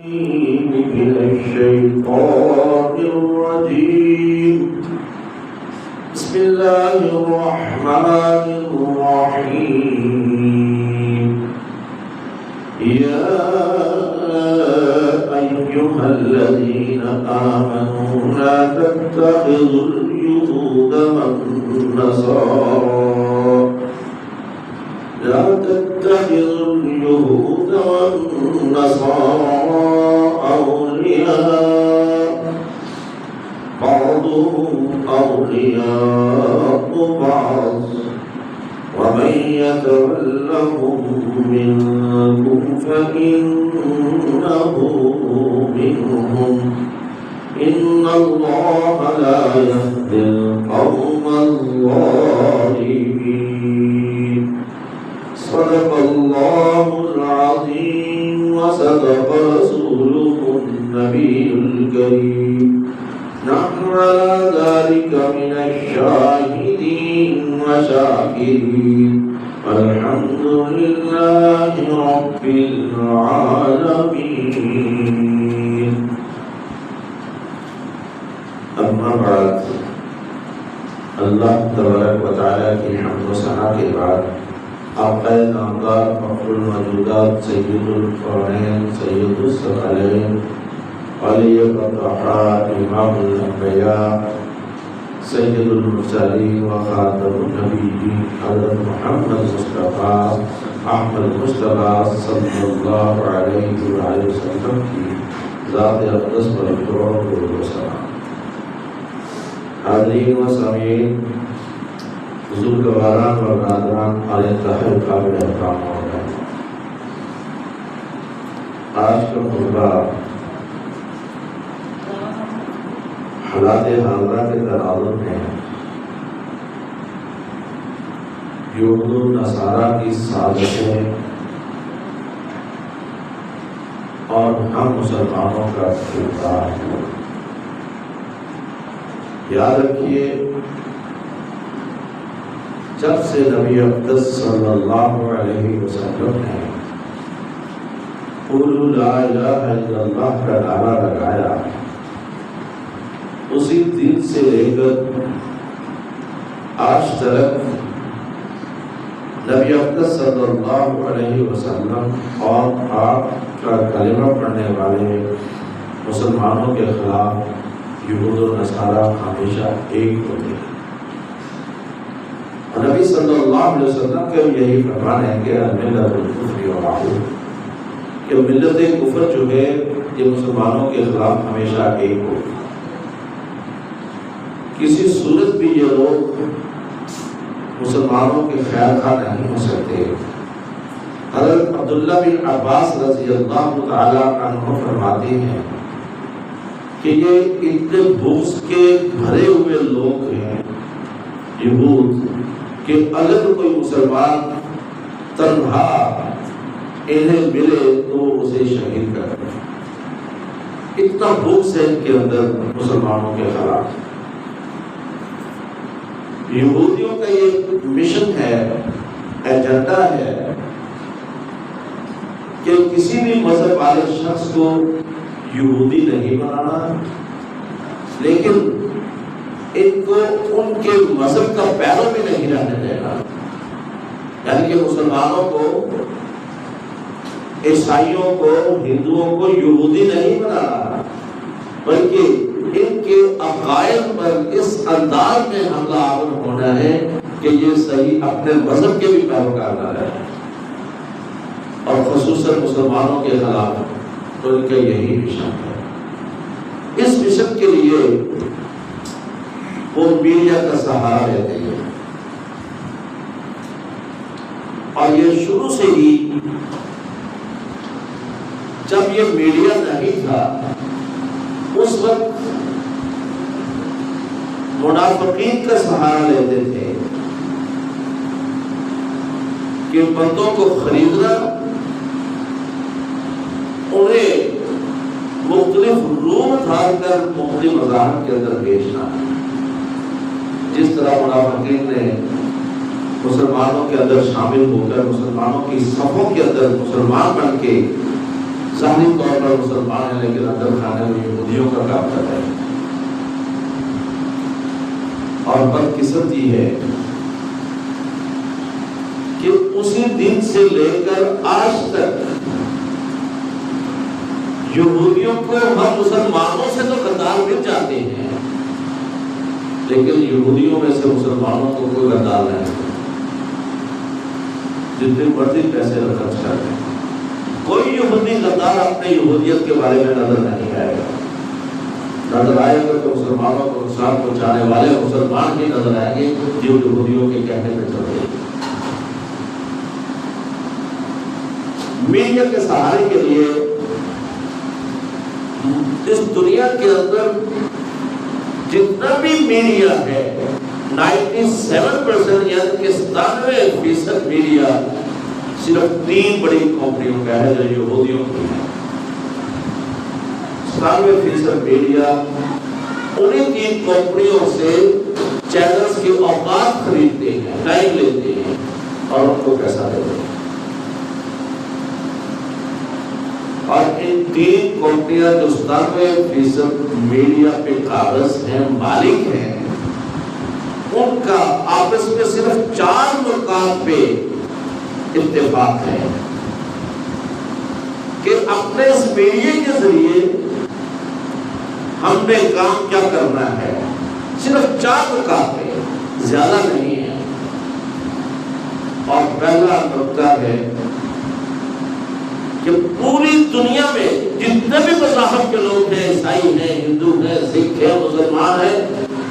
من الشيطان الرجيم. بسم الله الرحمن الرحيم. يا أيها الذين آمنوا لا تتخذوا اليهود والنصارى أولياء بعضهم أولياء بعض ومن يتولهم منكم فإنه منهم إن الله لا يهدي القوم الظالمين. صدق الله العظيم وصدق رسوله النبي الكريم. نحن على ذلك من الشاهدين وشاكرين والحمد لله رب العالمين. اما بعد، اللہ تبارک و تعالیٰ کی حمد و ثنا کے بعد آقا نامدار فخر الموجودات سید القرنین سید الثقلین علی الطاہر امام الانبیاء سید المرسلین و خاتم النبیین حضرت محمد مصطفیٰ احمد مصطفیٰ صلی اللہ علیہ وآلہ وسلم کی ذات اقدس پر درود و سلام. حاضرین و سامعین، بزرگواران و برادران اور انتہائی قابل احترام مولانا، آج کا خطبہ حالات حاضرہ کے تناظر میں یہود و نصارہ کی سازشیں اور ہم مسلمانوں کا کردار. یاد رکھیے، جب سے نبی اقدس صلی اللہ علیہ وسلم نے قولوا لا الہ الا اللہ کا نعرہ لگایا، اسی دن سے لے کر آج تک نبی اقدس صلی اللہ علیہ وسلم اور آپ کا کلمہ پڑھنے والے مسلمانوں کے خلاف یہود و نصارہ ہمیشہ ایک ہوتے ہیں. نبی صلی اللہ علیہ وسلم کا یہی فرمان ہے کہ ملت الکفر والعدو، کہ ملت کفر جو ہے یہ مسلمانوں کے خلاف ہمیشہ ایک ہوگی. کسی صورت بھی یہ لوگ مسلمانوں کے خیر خواہ نہیں ہو سکتے. حضرت عبداللہ بن عباس رضی اللہ تعالی عنہ فرماتے ہیں کہ یہ اتنے بغض کے بھرے ہوئے لوگ ہیں یہود کہ اگر کوئی مسلمان تنہا انہیں ملے تو اسے شہید کر دیں. اتنا بغض ہے ان کے اندر مسلمانوں کے خلاف. یہودیوں کا یہ مشن ہے، ایجنڈا ہے کہ کسی بھی مذہب والے شخص کو یہودی نہیں بنانا، لیکن ان کو ان کے مذہب کا پیرو بھی نہیں رہنے دینا. یعنی کہ مسلمانوں کو، عیسائیوں کو، ہندوؤں کو یہودی نہیں بنانا، بلکہ ان کے عقائد پر اس انداز میں حملہ آور ہونا ہے کہ یہ صحیح اپنے مذہب کے بھی پیروکار نہ رہے، اور خصوصاً مسلمانوں کے خلاف. تو ان کا یہی مشن ہے. اس مشن کے لیے وہ میڈیا کا سہارا لیتے ہیں، اور یہ شروع سے ہی جب یہ میڈیا نہیں تھا اس وقت منافقین کا سہارا لیتے تھے کہ بندوں کو خریدنا، انہیں مختلف روم دھار کر مختلف مذاہب کے اندر بیچنا. جس طرح منافقین نے مسلمانوں کے اندر شامل ہو کر مسلمانوں کی صفوں کے اندر مسلمان بن کے ظاہری طور پر مسلمان ہیں لیکن اندر کھانے میں یہودیوں کا کام کر رہے ہیں. اور بدقسمتی ہے کہ اسی دن سے لے کر آج تک یہودیوں کو ہم مسلمانوں سے تو غدار مل جاتے ہیں لیکن یہودیوں میں سے مسلمانوں کو کوئی غدار نہیں. جتنے مرضی پیسے خرچ کرتے ہیں کوئی یہودی غدار اپنے یہودیت کے بارے میں نظر نہیں آئے گا. نظر آئے گا تو مسلمانوں کو نقصان پہنچانے والے مسلمان ہی نظر آئیں گے جو یہودیوں کے کہنے پہ چلتے ہیں. میڈیا کے سہارے کے لیے اس دنیا کے اندر جتنا بھی میڈیا ہے 97% یعنی کہ 97% میڈیا صرف 3 بڑی کمپنیوں کا ہے جو یہودیوں کی ہے. 97% میڈیا انہیں 3 کمپنیوں سے چینلز کی اوقات خریدتے ہیں, ٹائم لیتے ہیں اور ان کو پیسہ دیتے ہیں. اور ان 3 کمپنیاں جو 97% میڈیا پہ قابض ہیں, مالک ہیں, ان کا آپس میں صرف 4 نکات پہ اتفاق ہے کہ اپنے اس میڈیا کے ذریعے ہم نے کام کیا کرنا ہے. صرف 4 نکات پہ, زیادہ نہیں ہے. اور پہلا نکتہ ہے کہ پوری دنیا میں جتنے بھی مذاہب کے لوگ ہیں, عیسائی ہیں, ہندو ہیں, سکھ ہیں, مسلمان ہیں,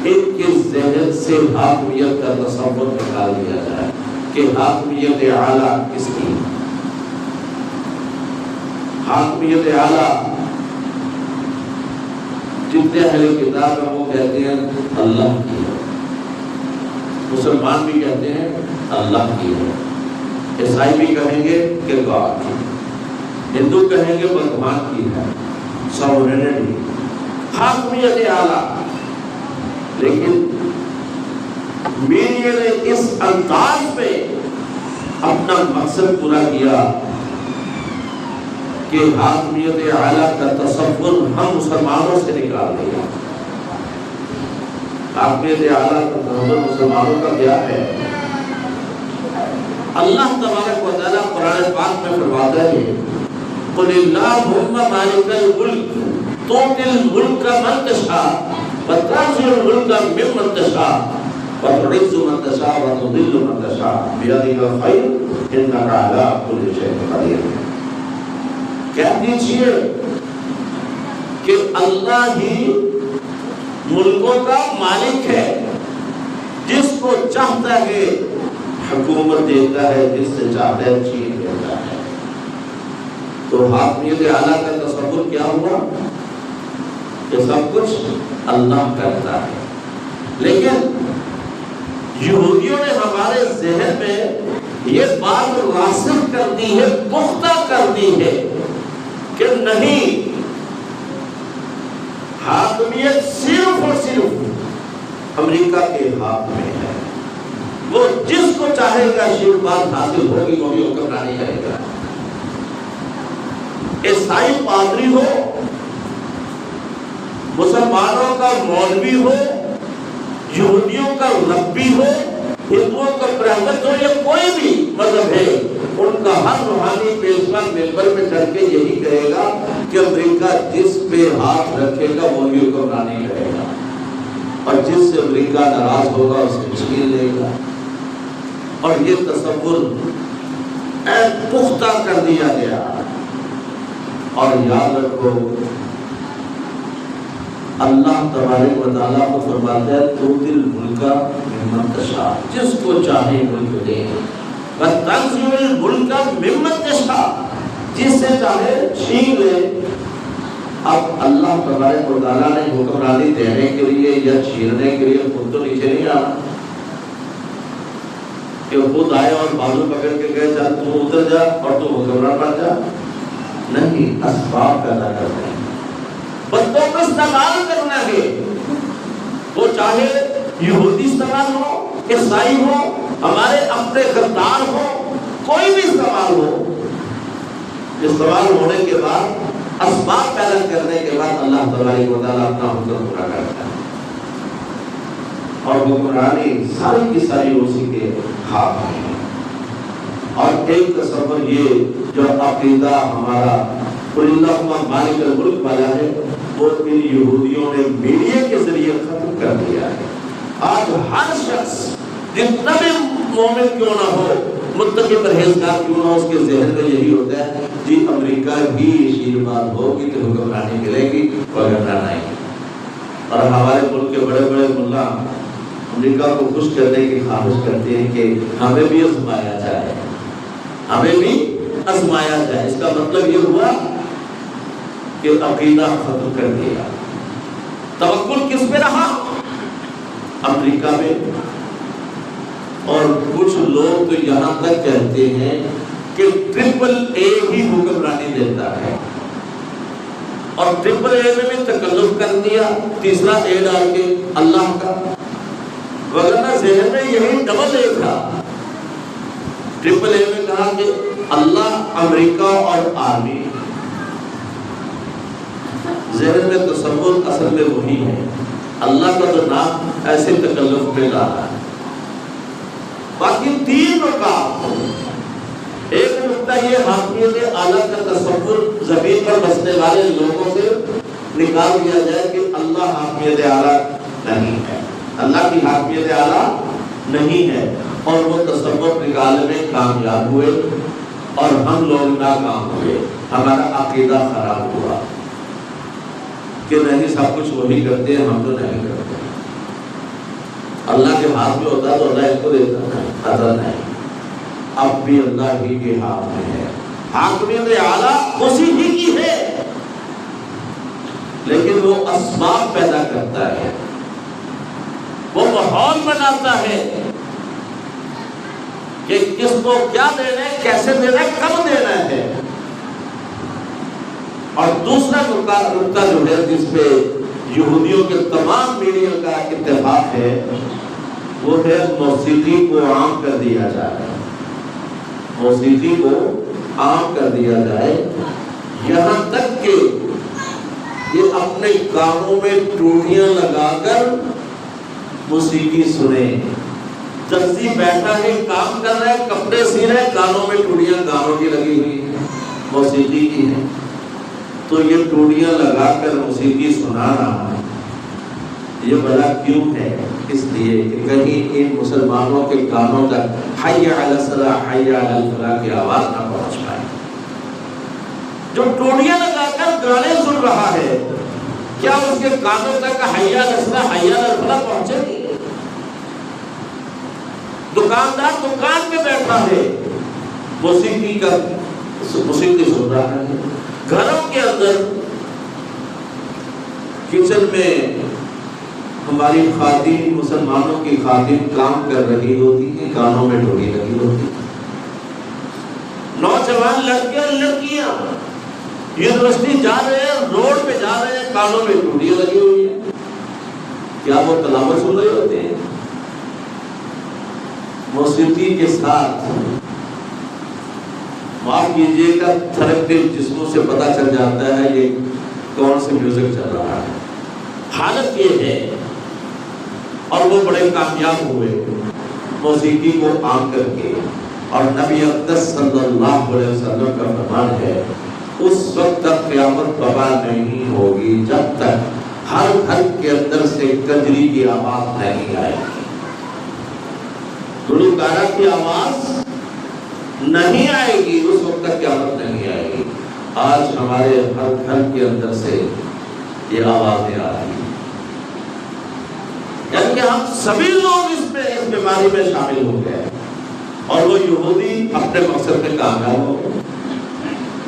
ان کے ذہن سے حاکمیت کا تصور نکال دیا جائے کہ حاکمیت اعلیٰ کس کی. حاکمیت اعلیٰ جتنے اہل کتاب ہیں وہ کہتے ہیں اللہ کی ہے, مسلمان بھی کہتے ہیں اللہ کی ہے, عیسائی بھی کہیں گے کہ گاڈ کی, ہندو کہیں گے بھگوان کی ہے, ساورینٹی, حاکمیت اعلیٰ. لیکن میڈیا نے اس انداز میں اپنا مقصد پورا کیا کہ حاکمیت اعلیٰ کا تصور ہم مسلمانوں سے نکال دیا. حاکمیت اعلیٰ کا تصور مسلمانوں کا کیا ہے؟ اللہ تبارک و تعالیٰ قرآن پاک میں فرماتا ہے قل اللہم مالک الملک تؤتی الملک من تشاء وتنزع الملک ممن تشاء وتعز من تشاء وتذل من تشاء بیدک الخیر انک علی کل شیء قدیر. کہہ دیجیے کہ اللہ ہی ملکوں کا مالک ہے, جس کو چاہتا ہے حکومت دیتا ہے, جس سے چاہتا ہے چھین لیتا ہے. تو حاکمیت اعلیٰ کا تصور کیا ہوا کہ سب کچھ اللہ کرتا ہے. لیکن یہودیوں نے ہمارے ذہن میں یہ بات راسخ کر دی ہے, پختہ کر دی ہے کہ نہیں, حاکمیت صرف اور صرف امریکہ کے ہاتھ میں ہے. وہ جس کو چاہے گا آشیرواد حاصل ہوگی, وہ بھی حکمرانی کرے گا. عیسائی پادری ہو, مسلمانوں کا مولوی ہو, یہودیوں کا ربی ہو, ہندوؤں کا برہمن ہو, یا کوئی بھی مذہب ہے, ان کا ہر روحانی پیشوا ممبر میں چڑھ کے یہی کہے گا کہ امریکہ جس پہ ہاتھ رکھے گا وہی حکمرانی کرے گا, اور جس سے امریکہ ناراض ہوگا اس کو چھین لے گا. اور یہ تصور پختہ کر دیا گیا. اور یاد رکھو اللہ تبارک و تعالیٰ کو فرماتا ہے تؤتی الملک ممن تشاء, جس کو چاہے ملک دے, وتنزع الملک ممن تشاء, جس سے چاہے چھین لے. اب اللہ تبارک و تعالیٰ نے حکمرانی دینے کے لیے یا چھیننے کے لیے خود تو نیچے نہیں آنا کہ خود آئے اور بازو پکڑ کے کہے چل تو اتر جا اور تو حکمران بن جا. نہیں, اسباب پیدا کرتے ہیں, بندوں کو استعمال کرنا ہے. وہ چاہے یہودی استعمال ہو, عیسائی ہو, ہمارے اپنے غدار ہو, کوئی بھی استعمال ہو, استعمال ہونے کے بعد اسباب پیدا کرنے کے بعد اللہ تبارک و تعالیٰ اپنا حکم پورا کرتا ہے اور حکمرانی ساری کی ساری اسی کے ہاتھ میں ہے۔ اور ایک تصور یہ جو عقیدہ ہمارا اللہم مالک الملک والا ہے وہ ان یہودیوں نے میڈیا کے ذریعے ختم کر دیا ہے۔ آج ہر شخص جتنا بھی مومن کیوں نہ ہو، متقی پرہیزگار کیوں نہ ہو، اس کے ذہن میں یہی ہوتا ہے جی امریکہ بھی شیروان ہوگی تو حکمرانی ملے گی وغیرہ نہیں۔ اور ہمارے ملک کے بڑے بڑے ملا امریکہ کو خوش کرنے کی خواہش کرتے ہیں کہ ہمیں بھی آزمایا جائے، ہمیں بھی آزمایا جائے۔ اس کا مطلب یہ ہوا کہ عقیدہ ختم کر دیا۔ توکل کس پہ رہا؟ امریکہ میں۔ اور کچھ لوگ تو یہاں تک کہتے ہیں کہ ٹرپل اے ہی حکمرانی دیتا ہے، اور ٹرپل اے میں بھی تکلف کر دیا، تیسرا اے ڈال کے اللہ کا، وغیرہ ذہن میں یہی ڈبل اے تھا۔ ٹرپل اے میں کہا کہ اللہ، امریکہ اور آرمی، ذہن میں تصور اصل میں وہی ہے۔ اللہ کا تو نام ایسے تکلف میں لا رہا ہے۔ باقی تین نکات، ایک نکتہ یہ حاکمیت اعلیٰ کا تصور زمین پر بسنے والے لوگوں سے نکال دیا جائے کہ اللہ حاکمیت اعلیٰ نہیں ہے، اللہ کی حاکمیت اعلیٰ نہیں ہے، اور وہ تصور نکالنے میں کامیاب ہوئے اور ہم لوگ ناکام ہوئے، ہمارا عقیدہ خراب ہوا کہ نہیں سب کچھ وہی کرتے ہیں، ہم تو نہیں کرتے۔ اللہ کے ہاتھ میں ہوتا تو اللہ اس کو دیتا نہیں، قدر نہیں۔ اب بھی اللہ ہی کے ہاتھ میں ہے، حاکمیت اعلیٰ اسی ہی کی ہے، لیکن وہ اسباب پیدا کرتا ہے، وہ ماحول بناتا ہے کہ کس کو کیا دینا ہے، کیسے دینا ہے، کب دینا ہے۔ اور دوسرا نقطہ جو ہے جس پہ یہودیوں کے تمام میڈیا کا اتفاق ہے وہ ہے موسیقی کو عام کر دیا جائے، موسیقی کو عام کر دیا جائے، یہاں تک کہ یہ اپنے کانوں میں ٹوٹیاں لگا کر موسیقی سنے۔ درزی بیٹھا ہے، کام کر رہا ہے، کپڑے سی رہا ہے، کانوں میں ٹوٹیاں کانوں کی لگی ہوئی ہیں، موسیقی کی ہے، تو یہ ٹوٹیاں لگا کر موسیقی سنا رہا ہے۔ یہ بڑا کیوں ہے؟ اس لیے کہ کہیں ان مسلمانوں کے کانوں تک حی علی الصلاۃ، حی علی الفلاح کی آواز نہ پہنچ پائے۔ جو ٹوٹیاں لگا کر گانے سن رہا ہے، کیا اس کے کانوں تک حی علی الصلاۃ، حی علی الفلاح پہنچے گی؟ دکاندار دکان پہ بیٹھا ہے، موسیقی سن رہا ہے۔ گھروں کے اندر کچن میں ہماری خواتین، مسلمانوں کی خواتین کام کر رہی ہوتی ہیں، کانوں میں ٹوٹی لگی ہوتی ہے۔ نوجوان لڑکے اور لڑکیاں یونیورسٹی جا رہے ہیں، روڈ پہ جا رہے ہیں، کانوں میں ٹوٹیاں لگی ہوئی ہیں۔ کیا وہ تلاوت سن رہے ہوتے ہیں؟ موسیقی کے ساتھ معاف کیجیے گا تھرکتے جسموں سے پتہ چل جاتا ہے یہ کون سے میوزک چل رہا ہے۔ حالت یہ ہے، اور وہ بڑے کامیاب ہوئے موسیقی کو عام کر کے، اور نبی اقدس صلی اللہ علیہ وسلم کا فرمان ہے اس وقت تک قیامت برپا نہیں ہوگی جب تک ہر گھر کے اندر سے کجری کی آواز نہیں آئے گی، گلوکارہ کی آواز نہیں آئے گی، اس وقت تک قیامت نہیں آئے گی۔ آج ہمارے ہر گھر کے اندر سے یہ آوازیں آ رہی ہیں، یعنی کہ ہم سبھی لوگ اس بیماری میں شامل ہو گئے، اور وہ یہودی اپنے مقصد میں کامیاب ہو گئے،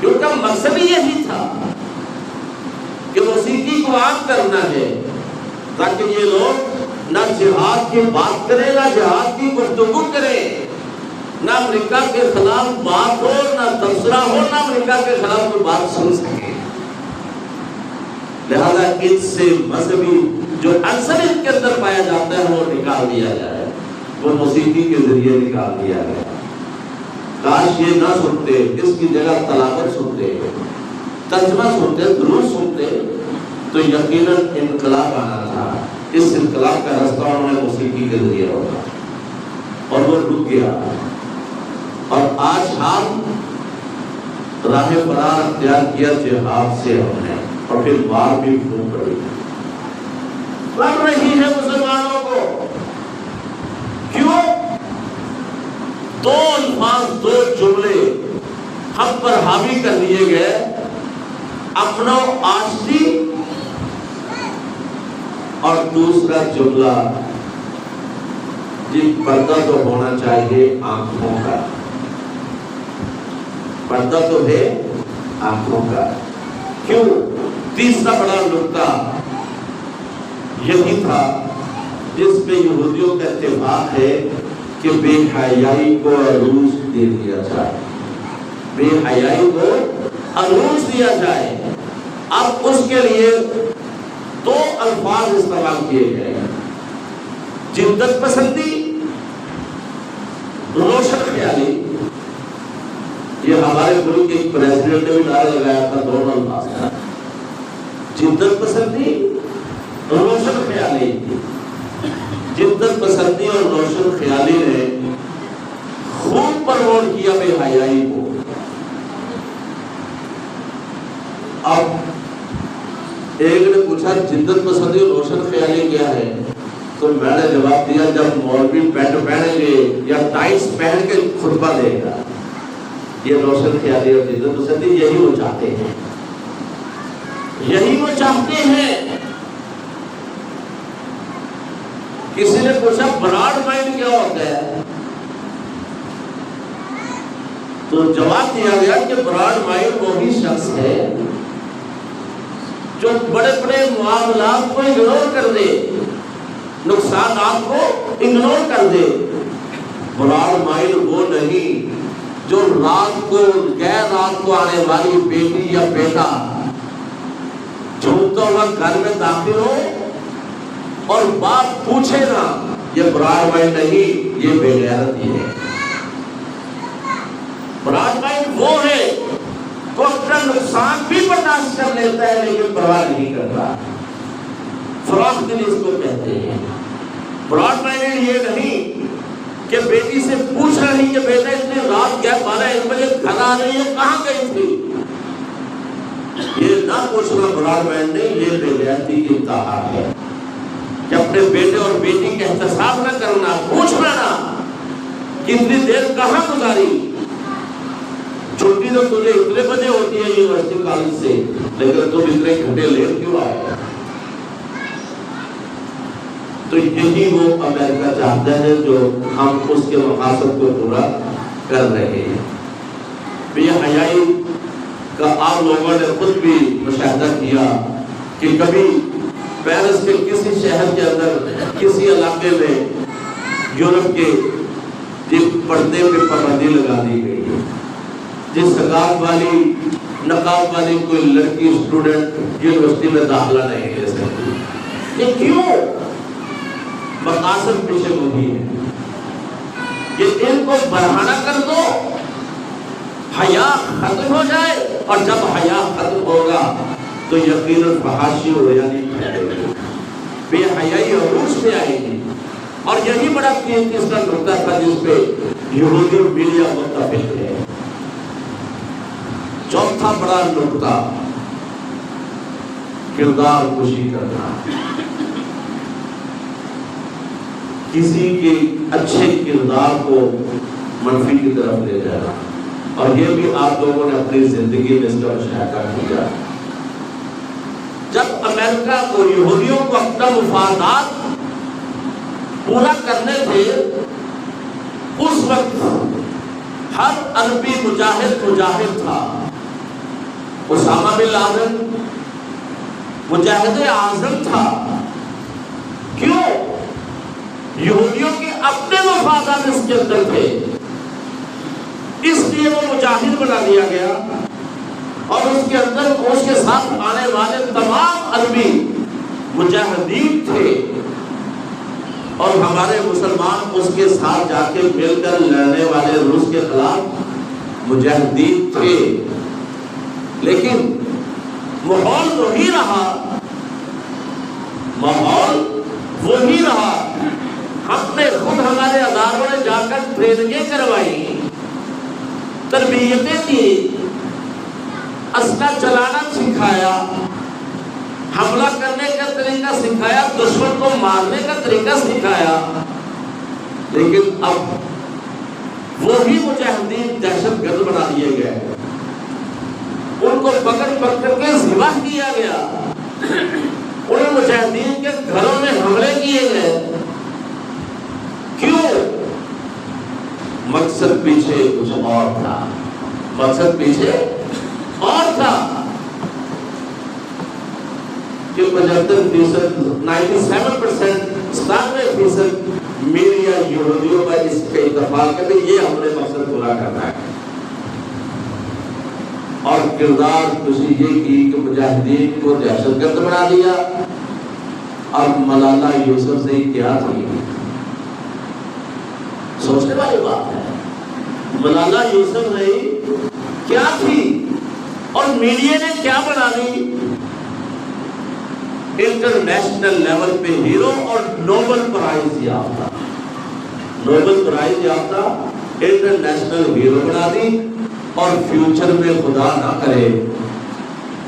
کیونکہ مقصد ہی یہی تھا کہ موسیقی کو عام کرنا ہے تاکہ یہ لوگ نہ جہاد کی بات کریں، نہ جہاد کی گفتگو کریں، نہ امریکہ کے خلاف بات ہو، نہ تبصرہ ہو، نہ امریکہ کے خلاف کوئی بات سن سکے۔ لہذا ان سے مذہبی جو عنصر ان کے اندر پایا جاتا ہے وہ نکال دیا جائے، وہ موسیقی کے ذریعے نکال دیا گیا۔ کاش یہ نہ سنتے، اس کی جگہ تلاوت سنتے، ترجمہ سنتے، دروس سنتے تو یقیناً انقلاب آنا تھا۔ اس انقلاب کا راستہ انہوں نے موسیقی کے ذریعے روکا اور وہ رک گیا، اور آج ہم راہ فرار اختیار کیا جہاد سے ہم نے، اور پھر مار بھی خوب پڑی لگ رہی ہے مسلمانوں کو۔ کیوں؟ دو الفاظ، دو جملے ہم پر حاوی کر دیے گئے، امن و آشتی، اور دوسرا جملہ جی پردہ تو ہونا چاہیے آنکھوں کا، پردہ تو ہے آنکھوں کا۔ کیوں؟ تیسرا بڑا نکتہ یہی تھا جس میں یہودیوں کا اتفاق ہے کہ بے حیائی کو عروج دے دیا جائے، بے حیائی کو عروج دیا جائے۔ اب اس کے لیے دو الفاظ استعمال کیے گئے، جدت پسندی، روشن خیالی۔ یہ ہمارے ملک کے پریزیڈنٹ نے بھی نعرہ لگایا تھا، دونوں الفاظ کا، جدت پسندی، روشن خیالی۔ جدت پسندی اور روشن خیالی نے خوب پروموٹ کیا بے حیائی کو۔ اب ایک نے پوچھا جدت پسندی اور روشن خیالی کیا ہے، تو میں نے جواب دیا جب مولوی پینٹ پہنیں گے یا ٹائٹس پہن کے خطبہ دے گا، یہ روشن خیالی اور جدت پسندی یہی وہ چاہتے ہیں، یہی وہ چاہتے ہیں۔ کسی نے پوچھا براڈ مائنڈ کیا ہوتا ہے، تو جواب دیا گیا کہ براڈ مائنڈ وہی شخص ہے جو بڑے بڑے معاملات کو اگنور کر دے، نقصانات کو اگنور کر دے۔ براڈ مائنڈ وہ نہیں جو رات کو غیر رات کو آنے والی بیٹی یا بیٹا جھومتا ہوا گھر میں داخل ہو اور بات پوچھے نا، یہ براڈ مائنڈ نہیں، یہ بے غیرتی ہے۔ براڈ مائنڈ وہ ہے تو اپنا نقصان بھی برداشت کر لیتا ہے لیکن پرواہ نہیں کرتا، فراخ دل اس کو کہتے ہیں۔ براڈ مائنڈ یہ نہیں کہ بیٹی سے پوچھ رہی کہ بیٹا اتنی رات کیا 12-1 بجے گھر آ رہی ہے، کہاں گئی تھی، یہ نہ پوچھنا براڈ مائنڈ نہیں، یہ بے غیرتی کی انتہا ہے کہ اپنے بیٹے اور بیٹی کا احتساب نہ کرنا، پوچھنا نہ کتنی دیر کہاں گزاری، چھٹی تو تجھے اتنے بجے ہوتی ہے یونیورسٹی کالج سے، لیکن تم اتنے گھنٹے لیٹ کیوں آئے؟ تو یہی وہ امریکہ چاہتا ہے جو ہم اس کے مقاصد کو پورا کر رہے ہیں۔ بے حیائی کا آپ لوگوں نے خود بھی مشاہدہ کیا کہ کبھی پیرس کے کسی شہر کے اندر کسی علاقے میں یورپ کے پردے پہ پابندی لگا دی گئی ہے، جس نقاب والی کوئی لڑکی اسٹوڈنٹ یونیورسٹی میں داخلہ نہیں لے سکتی۔ یہ کیوں؟ مقاصد پیچھے وہی ہے، یہ ان کو بڑھانا کر دو، حیا ختم ہو جائے، اور جب حیا ختم ہوگا تو یقیناً فحاشی اور ریاضی پھیلے گی، بے حیائی عروج پہ آئے گی۔ اور یہی بڑا تیسرا نقطہ تھا جس پہ یہودی میڈیا متفق ہے۔ چوتھا بڑا نقطہ کردار کشی کرنا، کسی کے اچھے کردار کو منفی کی طرف لے جانا، اور یہ بھی آپ لوگوں نے اپنی زندگی میں اس کا مشاہدہ کیا۔ جب امریکہ کو یہودیوں کو اپنا مفادات پورا کرنے تھے، اس وقت ہر عربی مجاہد تھا۔ اسامہ بن لادن مجاہد اعظم تھا۔ کیوں؟ یہودیوں کے اپنے مفادات اس کے اندر تھے، اس لیے وہ مجاہد بنا دیا گیا، اور اس کے اندر اس کے ساتھ آنے والے تمام عربی مجاہدین تھے، اور ہمارے مسلمان اس کے ساتھ جا کے مل کر لڑنے والے روس کے خلاف مجاہدین تھے، لیکن ماحول وہی رہا، ماحول وہی رہا۔ ہم نے خود ہمارے اداروں میں جا کر ٹریننگیں کروائی، تربیتیں دی، اسلحہ چلانا سکھایا، حملہ کرنے کا طریقہ سکھایا، دشمن کو مارنے کا طریقہ سکھایا، لیکن اب وہی مجاہدین دہشت گرد بنا دیے گئے، ان کو پکڑ کے ذبح کیا گیا، ان مجاہدین کے گھروں میں حملے کیے گئے۔ کیوں؟ مقصد پیچھے کچھ اور تھا، مقصد پیچھے اور تھا کہ 75%، 97%، 97% میڈیا یہودیوں کا اس کے اتفاق ہے کہ یہ ہم نے مقصد پورا کرنا ہے، اور کردار کشی یہ کی کہ مجاہدین کو دہشت گرد بنا دیا۔ اب ملالہ یوسفزئی کیا تھی؟ سوچنے والی بات ہے، ملالہ یوسفزئی کیا تھی اور میڈیا نے کیا بنا دی؟ انٹرنیشنل لیول پہ ہیرو اور نوبل پرائز یافتہ، نوبل پرائز یافتہ انٹرنیشنل ہیرو بنا دی، اور فیوچر میں خدا نہ کرے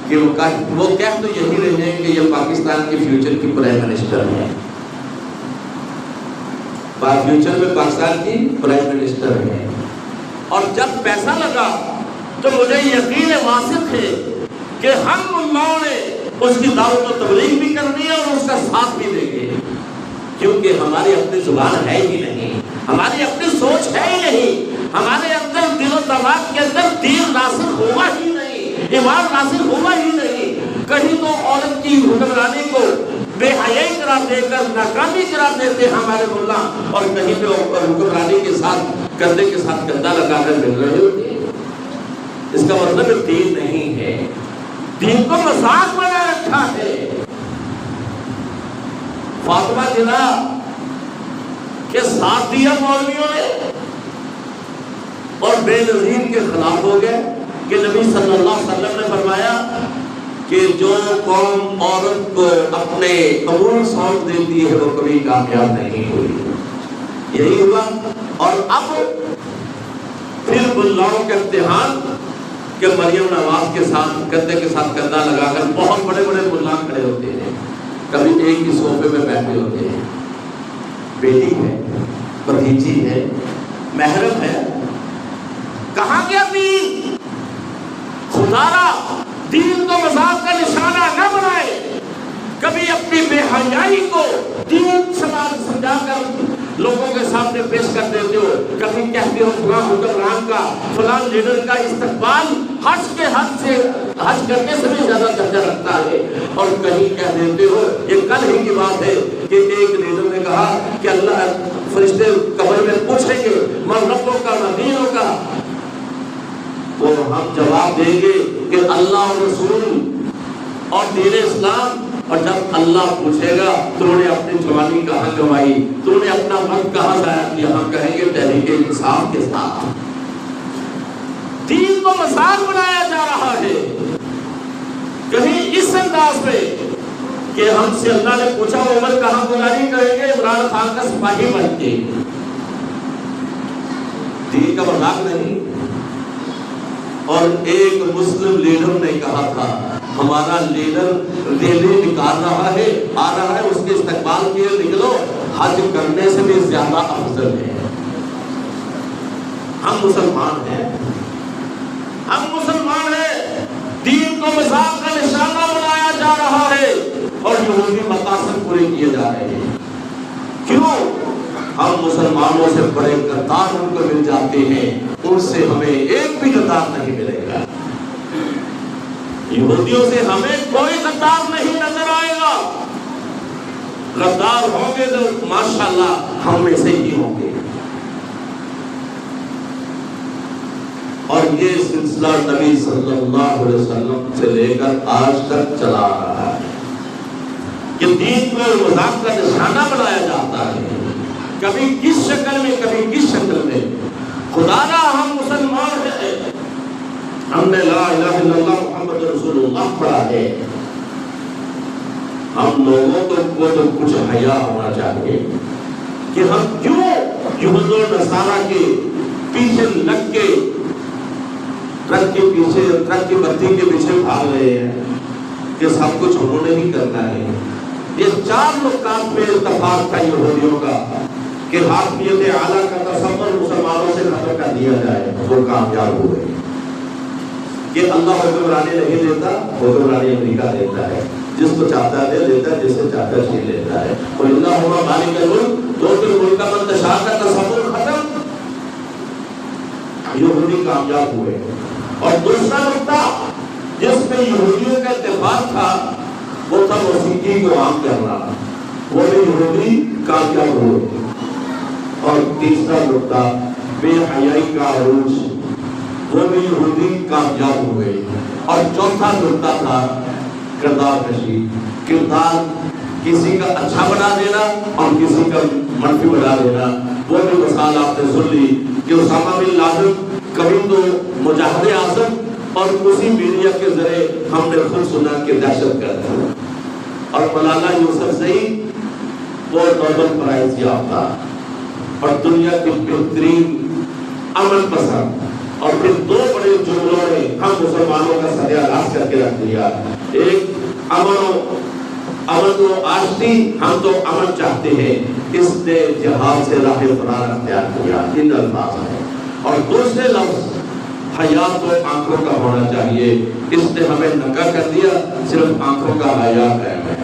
کہ وہ کہہ تو یہی رہے کہ یہ پاکستان کے فیوچر کی پرائم منسٹر ہے، فیوچر میں پاکستان کی پرائم منسٹر ہے۔ اور جب پیسہ لگا تو مجھے یقین واثق ہے کہ ہم ملاؤں نے اس کی دعوت و تبلیغ بھی کرنی ہے اور اس کا ساتھ بھی دیں گے، کیونکہ ہماری اپنی زبان ہے ہی نہیں، ہماری اپنی سوچ ہے ہی نہیں، ہمارے اندر دل و دماغ کے اندر دین ناصر ہوا ہی نہیں، ایمان ناصر ہوا ہی نہیں۔ کہیں تو عورت کی حکمرانی کو بے حیائی قرار دے کر ناکامی قرار دیتے ہمارے ملا، اور کہیں پہ حکمرانی کے ساتھ کندھے کے ساتھ کندھا لگا کر مل رہے ہوتے ہیں۔ اس کا مطلب دین نہیں ہے، دین کو مذاق بنا رکھا ہے۔ فاطمہ جنا کے ساتھ دیا مولویوں نے اور بے نظیر کے خلاف ہو گئے کہ نبی صلی اللہ علیہ وسلم نے فرمایا کہ جو قوم عورت کو اپنے قبول سونپ دیتی ہے وہ کبھی کامیاب نہیں ہوئی۔ یہی ہوا، اور اب پھر ملاؤں کا امتحان کہ مریم نواز کے ساتھ کندھے کے ساتھ کندھا لگا کر بہت بڑے بڑے ملا کھڑے ہوتے ہیں، کبھی ایک ہی صوفے میں بیٹھے ہوتے ہیں، بیٹی ہے، بھتیجی ہے، محرم ہے، کہاں گیا دین؟ خدارا دین کو مذاق کا نشانہ نہ بنائے، کبھی اپنی بے حیائی کو دین سمجھا کر لوگوں کے سامنے پیش کر دیتے ہو، کبھی کہتے ہو فلاں حکمران کا فلاں لیڈر کا استقبال حج کے حد سے حج کرنے سے بھی زیادہ درجہ رکھتا ہے، اور کہیں کہہ دیتے ہو یہ کل ہی کی بات ہے کہ ایک لیڈر نے کہا کہ اللہ فرشتے قبر میں پوچھیں گے من ربوں کا من دینوں کا، وہ ہم جواب دیں گے کہ اللہ اور رسول اور دین اسلام، اور جب اللہ پوچھے گا تو نے اپنی جوانی کہاں گوائی، تو نے اپنا وقت کہاں ضائع کیا، ہم کہیں گے تحریک انصاف کے ساتھ۔ دین کو مذاق بنایا جا رہا ہے، کہیں اس انداز میں کہ ہم سے اللہ نے پوچھا عمر کہاں گزاری، کہیں گے عمران خان کا سپاہی بن کے۔ دین کا مذاق نہیں۔ اور ایک مسلم لیڈر نے کہا تھا ہمارا لیڈر ریلی نکال رہا ہے، آ رہا ہے، اس کے استقبال کے لیے نکلو، حج کرنے سے بھی زیادہ افضل ہے۔ ہم مسلمان ہیں، ہم مسلمان ہیں، دین کو مذاق کا نشانہ بنایا جا رہا ہے اور یہودی مقاصد پورے کیے جا رہے ہیں۔ کیوں؟ ہم مسلمانوں سے بڑے غدار ان کو مل جاتے ہیں، ان سے ہمیں ایک بھی غدار نہیں ملے گا۔ یہودیوں سے ہمیں کوئی غدار نہیں نظر آئے گا۔ غدار ہوں گے تو ماشاءاللہ ہم میں سے ہی ہوں گے۔ اور یہ سلسلہ نبی صلی اللہ علیہ وسلم سے لے کر آج تک چلا رہا ہے کہ دین کو مذاق کا نشانہ بنایا جاتا ہے، کبھی کس شکل میں کبھی کس شکل میں۔ خدا را ہم مسلمان ہیں، ہم نے لا الہ الا اللہ محمد رسول اللہ پڑھا ہے، ہم لوگوں کو تو کچھ حیا ہونا چاہیے کہ ہم کیوں یہود و نصارہ کے پیچھے لگ کے ٹرک کے پیچھے، ٹرک کی بتی کے پیچھے بھاگ رہے ہیں کہ سب کچھ انہوں نے ہی کرنا ہے۔ یہ چار نقطات میں اتفاق تھا یہودیوں کا کہ حاکمیت اعلیٰ کا تصور مسلمانوں سے ختم کر دیا جائے، وہ کامیاب ہوئے کہ اللہ حکمرانی نہیں دیتا، حکمرانی امریکہ دیتا ہے، جس کو چاہتا ہے دیتا ہے، جس سے چاہتا ہے چھین لیتا ہے۔ اور اللہ ہوا مالک الملک، تو پھر ملک کا منتشار کا تصور ختم، یہودی کامیاب ہوئے۔ اور دوسرا نقطہ جس میں یہودیوں کا اتفاق تھا وہ تھا موسیقی کو عام کرنا، وہ بھی یہودی کامیاب ہوئے۔ اور تیسرا نقطہ بے حیائی کا عروج، وہ بھی یہودی کامیاب ہوئے۔ اور چوتھا نقطہ تھا کردار کشی، کردار کسی کا اچھا بنا دینا اور کسی کا منفی بنا دینا۔ وہ بھی مثال آپ نے سن لی کہ اسامہ بن لادن کبھی تو مجاہد اعظم، اور اسی میڈیا کے ذریعے ہم نے خود سنا کہ دہشت گرد، اور مولانا یوسفزئی وہ نوبل پرائز یافتہ اور دنیا کے بہترین امن پسند، اور پھر دو بڑے جملوں نے ہم مسلمانوں کا سر راست کر کے رکھ دیا۔ ایک امن و آشتی، ہم تو امن چاہتے ہیں، اس نے جہاد سے راہ فرار اختیار کیا، ان الفاظ ہیں۔ اور دوسرے لفظ حیا تو آنکھوں کا ہونا چاہیے، اس نے ہمیں ننگا کر دیا، صرف آنکھوں کا حیا قائم ہے،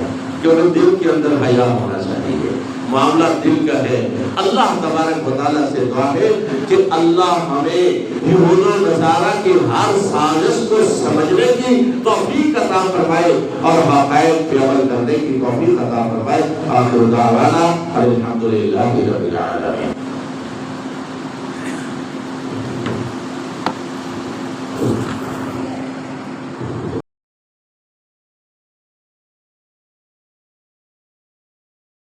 کیونکہ دل کے اندر حیا ہونا چاہیے، معاملہ دل کا ہے۔ اللہ تبارک و تعالیٰ سے دعا ہے کہ اللہ ہمیں یہود و نصارہ کی ہر سازش کو سمجھنے کی توفیق عطا فرمائے اور حقائق پہ عمل کرنے کی توفیق عطا فرمائے۔ آخر دعوانا الحمدللہ رب العالمین۔